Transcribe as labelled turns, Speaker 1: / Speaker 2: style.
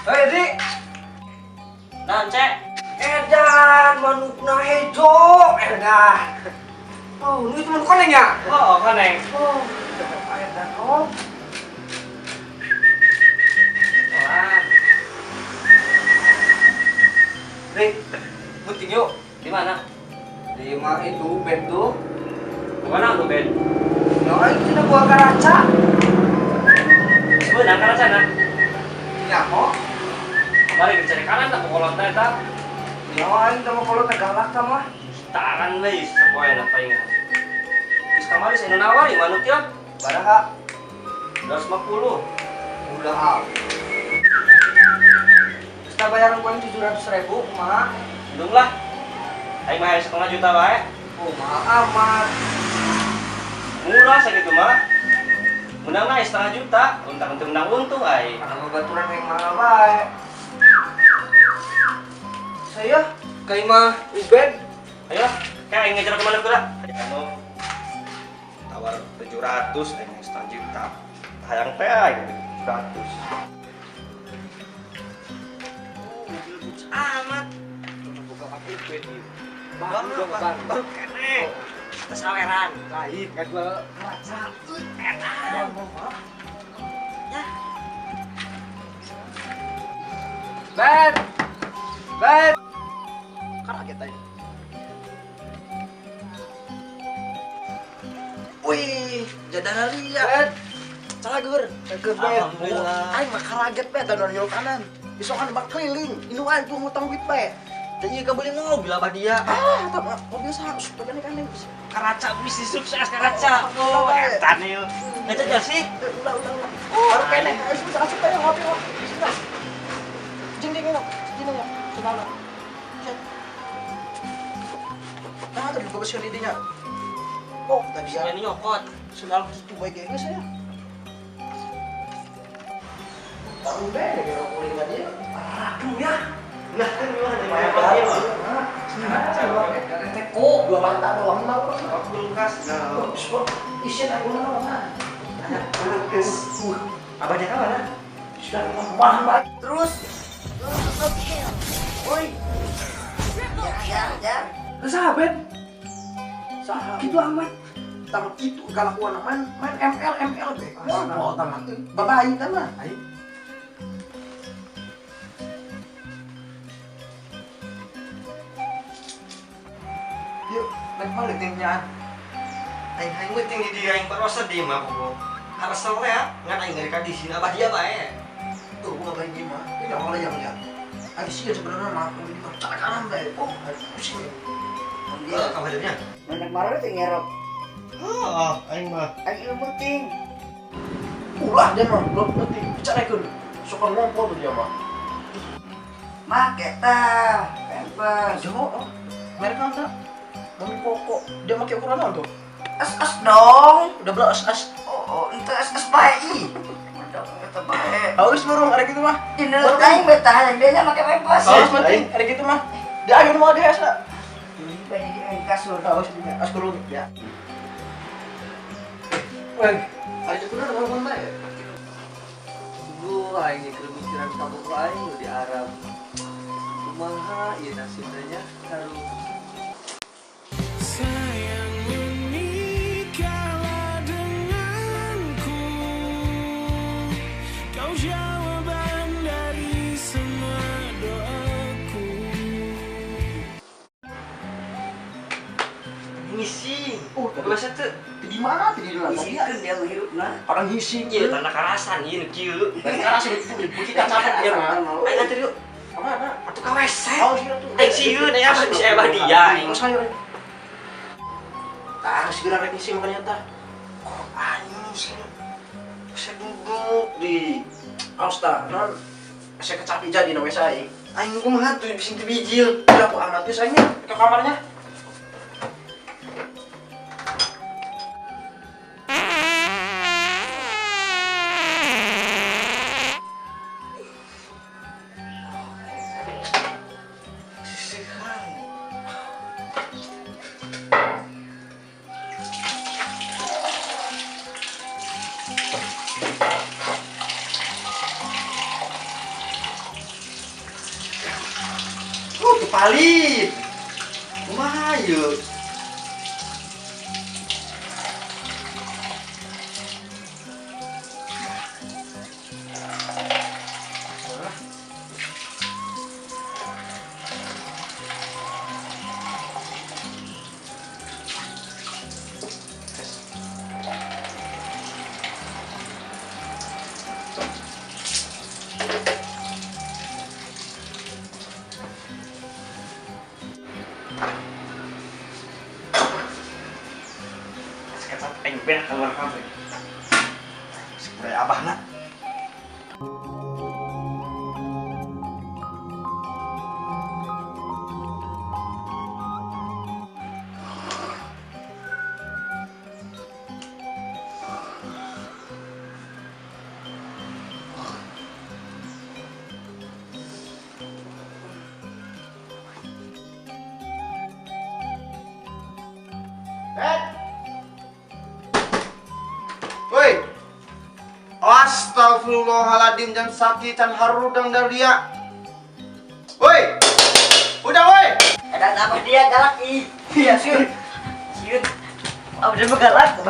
Speaker 1: Hei, Dik.
Speaker 2: Nah, Cek.
Speaker 1: Edan, manukna hejo. Edan. Oh, ini teman koneng ya?
Speaker 2: Oh, koneng.
Speaker 1: Oh, edan, oh.
Speaker 2: Wah.
Speaker 1: Dik, puting yuk.
Speaker 2: Di mana?
Speaker 1: Di mah itu, bed tuh.
Speaker 2: Mana tuh, Ben?
Speaker 1: Ya, itu udah gua karaca.
Speaker 2: Beunang kana sana.
Speaker 1: Ya, kok.
Speaker 2: Balik cari kanan tak kolot teh tak.
Speaker 1: Ya, ini sama kalau tegalak sama.
Speaker 2: Taran deui sapoe na paingan. Geus kamari saya nawari manuk ya.
Speaker 1: Baraha.
Speaker 2: 250.
Speaker 1: Udah hal. Kita bayaran gua 700.000, kumaha?
Speaker 2: Endung lah. Aing mah 1,5 juta wae.
Speaker 1: Oh, mahal amat.
Speaker 2: Murah sakitu mah. Menang na 1,5 juta, untuk menang untung ai.
Speaker 1: Karena bebaturan yang mahal baik. Saya kayak mah Ubed.
Speaker 2: Ayo, kayak aing ngejar kemana kula? Kamu tawar 700, aing 1,5 juta. Hayang teh aing 700. Amat.
Speaker 1: Buka pakai Ubed ini.
Speaker 2: Baru kene. Kesaweran.
Speaker 1: Lain kan gua ngerasa.
Speaker 2: Edan. Ya.
Speaker 1: Ben. Ben. Kaget aja.
Speaker 3: Wih, jadana lia.
Speaker 1: Ben.
Speaker 3: Cagur.
Speaker 1: Cager Ben.
Speaker 2: Alhamdulillah.
Speaker 3: Aing mah karaget be tadon nyol kanan. Isokan bak keliling. Inu aing tuh ngutang duit be.
Speaker 2: Jadi kabeli mobil abah dia.
Speaker 3: Ah, tak mobil sahus. Tapi kan nih.
Speaker 2: Karaca bisnis sukses karaca. Oh, edan ieu. Ngecek sih.
Speaker 3: Ulah. Baru kene. Sudah asup aja ngopi. Sudah. Jing ya. Sudah. Nah, tadi gua kesini dinya. Oh, tadi ya.
Speaker 2: Ini nyokot.
Speaker 3: Sudah gitu baik ya saya. Baru be kalau kulit dia.
Speaker 1: Aduh ya.
Speaker 2: Nah, kan gimana?
Speaker 3: Main teko dua mata doang mau
Speaker 2: Kulkas. Nah,
Speaker 3: isi aku mana
Speaker 2: kulkas. Abah dia mana?
Speaker 3: sudah mahal banget terus woi ya
Speaker 1: Sahabat.
Speaker 3: saham
Speaker 1: Gitu amat.
Speaker 3: tamat itu kalakuan main ML be mau tamat babai kan mah
Speaker 1: Yuk, naik balik timnya.
Speaker 2: Aing penting di dia yang parosa di mah pokok. Harus sore ya, ngan aing dari kadisi abah dia bae.
Speaker 3: tuh gua bayi mah ini malah yang lihat ada sih sebenarnya mah ini cara kanan be oh pusing
Speaker 2: Dia kabarnya.
Speaker 4: Anak marah itu ngerok.
Speaker 2: Oh, aing mah.
Speaker 4: Ayo penting.
Speaker 3: ulah dia mah belum penting bicarakan suka ngompol tuh dia mah
Speaker 4: Make tah. Pempes.
Speaker 3: jauh mereka enggak ngomong pokok dia pakai ukuran apa tuh
Speaker 4: Es dong.
Speaker 3: udah belas as
Speaker 4: Oh, itu es bayi. Udah kata baik.
Speaker 3: haus baru ada gitu mah
Speaker 4: Ini aing betah yang dia nya make pempes.
Speaker 3: haus penting ada gitu mah dia ayo mau dia asa
Speaker 4: Bayi di kasur.
Speaker 3: haus dia as kurung ya weh ada itu udah ngomong bae
Speaker 1: Gua ini kemikiran kamu lain di Arab. Kumaha ieu nasibnya haru.
Speaker 5: Sayang menikahlah denganku. Kau jawaban dari semua doaku.
Speaker 2: Ngisi.
Speaker 3: oh tapi
Speaker 2: Biasa tuh
Speaker 3: di mana di dalam
Speaker 4: Isi
Speaker 3: dia
Speaker 4: kan dia menghirupna.
Speaker 3: orang hisi
Speaker 2: ieu tanda karasan ieu nu kieu.
Speaker 3: dan sekarang sudah kita capek dia mah
Speaker 2: Aing nanti yuk.
Speaker 3: kemana
Speaker 2: Atuh ka WC.
Speaker 3: haus dia tuh
Speaker 2: Aing sieun ya bisa abah dia aing.
Speaker 3: haus saya harus segera rek ngisi makanya tah
Speaker 2: Oh, aing sih. Saya duduk di
Speaker 3: haus tah non saya kecapi jadi nawe saya
Speaker 2: aing kumaha tuh bising teu bijil.
Speaker 3: udah aku amat ya sayangnya ke kamarnya
Speaker 4: palit. Kumaha yeuh?
Speaker 2: Sekarang aing berak keluar kafe.
Speaker 4: Spray abahna. Woi. Astagfirullahaladzim, jam sakitan harudang dari dia. Woi. Udah woi.
Speaker 3: Ada apa dia galak ih. Iya, Syun. Syun. Ah, udah begalak,